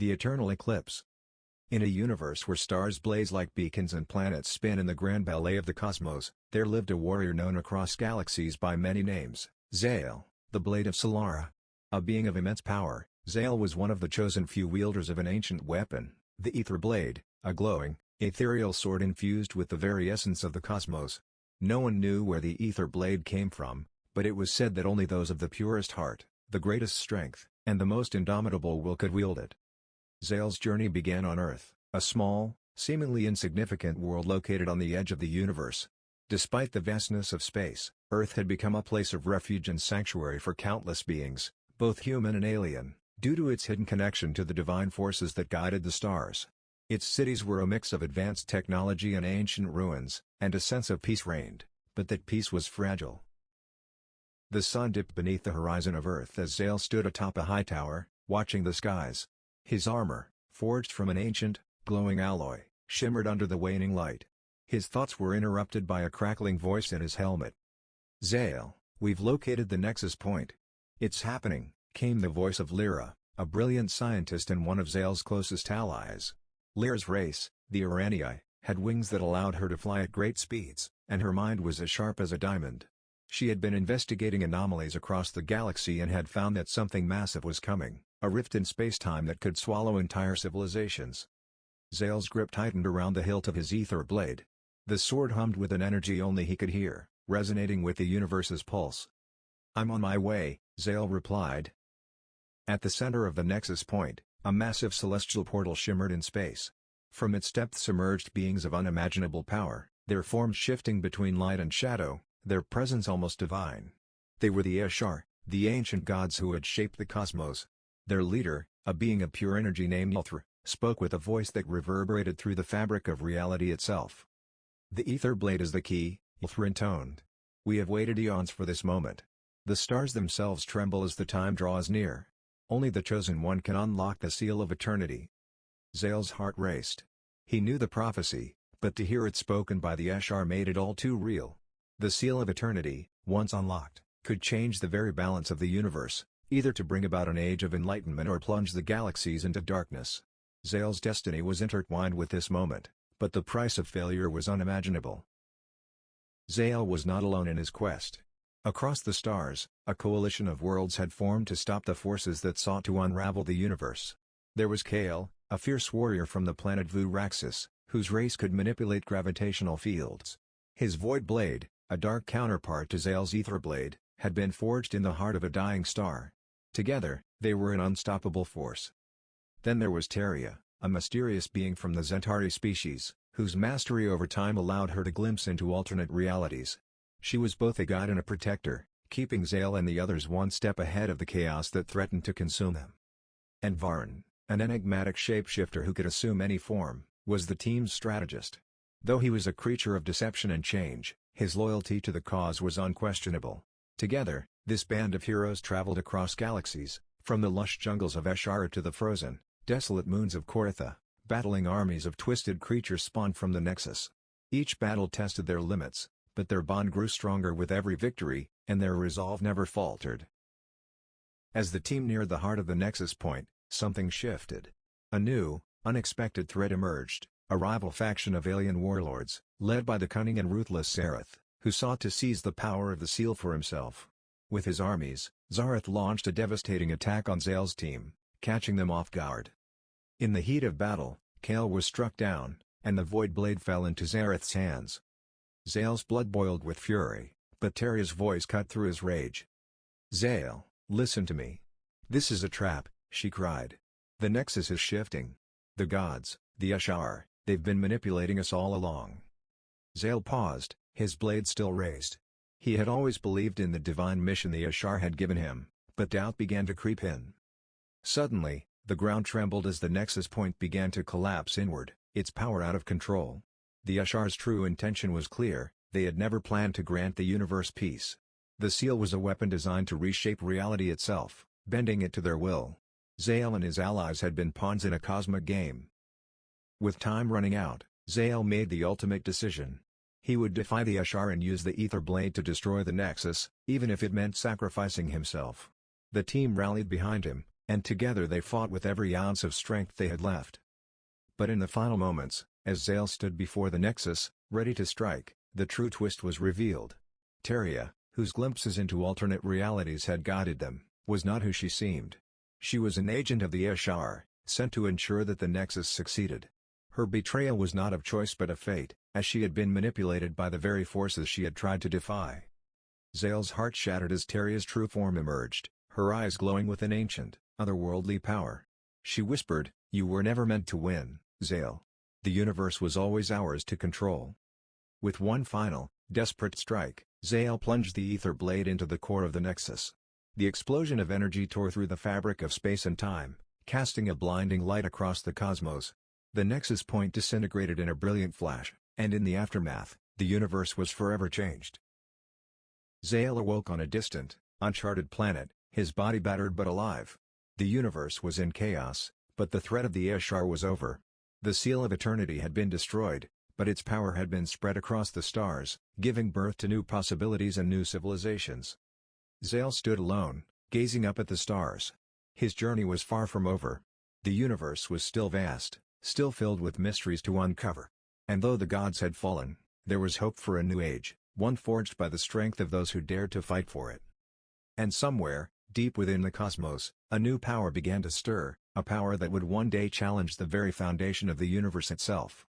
The eternal eclipse. In a universe where stars blaze like beacons and planets spin in the grand ballet of the cosmos, there lived a warrior known across galaxies by many names, Zale, the Blade of Solara. A being of immense power, Zale was one of the chosen few wielders of an ancient weapon, the Ether Blade, a glowing, ethereal sword infused with the very essence of the cosmos. No one knew where the Ether Blade came from, but it was said that only those of the purest heart, the greatest strength, and the most indomitable will could wield it. Zale's journey began on Earth, a small, seemingly insignificant world located on the edge of the universe. Despite the vastness of space, Earth had become a place of refuge and sanctuary for countless beings, both human and alien, due to its hidden connection to the divine forces that guided the stars. Its cities were a mix of advanced technology and ancient ruins, and a sense of peace reigned, but that peace was fragile. The sun dipped beneath the horizon of Earth as Zale stood atop a high tower, watching the skies. His armor, forged from an ancient, glowing alloy, shimmered under the waning light. His thoughts were interrupted by a crackling voice in his helmet. "Zale, we've located the nexus point." "It's happening," came the voice of Lyra, a brilliant scientist and one of Zale's closest allies. Lyra's race, the Uranii, had wings that allowed her to fly at great speeds, and her mind was as sharp as a diamond. She had been investigating anomalies across the galaxy and had found that something massive was coming, a rift in space-time that could swallow entire civilizations. Zale's grip tightened around the hilt of his ether blade. The sword hummed with an energy only he could hear, resonating with the universe's pulse. "I'm on my way," Zale replied. At the center of the nexus point, a massive celestial portal shimmered in space. From its depths emerged beings of unimaginable power, their forms shifting between light and shadow, their presence almost divine. They were the Ashar, the ancient gods who had shaped the cosmos. Their leader, a being of pure energy named Ilthra, spoke with a voice that reverberated through the fabric of reality itself. "The Ether Blade is the key," Ilthra intoned. "We have waited eons for this moment. The stars themselves tremble as the time draws near. Only the Chosen One can unlock the seal of eternity." Zale's heart raced. He knew the prophecy, but to hear it spoken by the Ashar made it all too real. The seal of eternity, once unlocked, could change the very balance of the universe, either to bring about an age of enlightenment or plunge the galaxies into darkness. Zale's destiny was intertwined with this moment, but the price of failure was unimaginable. Zale was not alone in his quest. Across the stars, a coalition of worlds had formed to stop the forces that sought to unravel the universe. There was Kale, a fierce warrior from the planet Vu-Raxis, whose race could manipulate gravitational fields. His Void Blade, a dark counterpart to Zale's Ether Blade, had been forged in the heart of a dying star. Together, they were an unstoppable force. Then there was Teria, a mysterious being from the Zentari species, whose mastery over time allowed her to glimpse into alternate realities. She was both a guide and a protector, keeping Zale and the others one step ahead of the chaos that threatened to consume them. And Varn, an enigmatic shapeshifter who could assume any form, was the team's strategist. Though he was a creature of deception and change, his loyalty to the cause was unquestionable. Together, this band of heroes traveled across galaxies, from the lush jungles of Ashara to the frozen, desolate moons of Koritha, battling armies of twisted creatures spawned from the Nexus. Each battle tested their limits, but their bond grew stronger with every victory, and their resolve never faltered. As the team neared the heart of the Nexus point, something shifted. A new, unexpected threat emerged, a rival faction of alien warlords, led by the cunning and ruthless Zareth, who sought to seize the power of the seal for himself. With his armies, Zareth launched a devastating attack on Zale's team, catching them off guard. In the heat of battle, Kale was struck down, and the Void Blade fell into Zareth's hands. Zale's blood boiled with fury, but Teria's voice cut through his rage. "Zale, listen to me. This is a trap," she cried. "The Nexus is shifting. The gods, the Ashar, they've been manipulating us all along." Zale paused, his blade still raised. He had always believed in the divine mission the Ashar had given him, but doubt began to creep in. Suddenly, the ground trembled as the Nexus point began to collapse inward, its power out of control. The Ashar's true intention was clear: they had never planned to grant the universe peace. The seal was a weapon designed to reshape reality itself, bending it to their will. Zale and his allies had been pawns in a cosmic game. With time running out, Zale made the ultimate decision. He would defy the Ashar and use the Ether Blade to destroy the Nexus, even if it meant sacrificing himself. The team rallied behind him, and together they fought with every ounce of strength they had left. But in the final moments, as Zale stood before the Nexus, ready to strike, the true twist was revealed. Teria, whose glimpses into alternate realities had guided them, was not who she seemed. She was an agent of the Ishar, sent to ensure that the Nexus succeeded. Her betrayal was not of choice but of fate, as she had been manipulated by the very forces she had tried to defy. Zale's heart shattered as Teria's true form emerged, her eyes glowing with an ancient, otherworldly power. She whispered, "You were never meant to win, Zale. The universe was always ours to control." With one final, desperate strike, Zale plunged the ether blade into the core of the Nexus. The explosion of energy tore through the fabric of space and time, casting a blinding light across the cosmos. The Nexus point disintegrated in a brilliant flash, and in the aftermath, the universe was forever changed. Zale awoke on a distant, uncharted planet, his body battered but alive. The universe was in chaos, but the threat of the Ishar was over. The seal of eternity had been destroyed, but its power had been spread across the stars, giving birth to new possibilities and new civilizations. Zale stood alone, gazing up at the stars. His journey was far from over. The universe was still vast, still filled with mysteries to uncover. And though the gods had fallen, there was hope for a new age, one forged by the strength of those who dared to fight for it. And somewhere, deep within the cosmos, a new power began to stir, a power that would one day challenge the very foundation of the universe itself.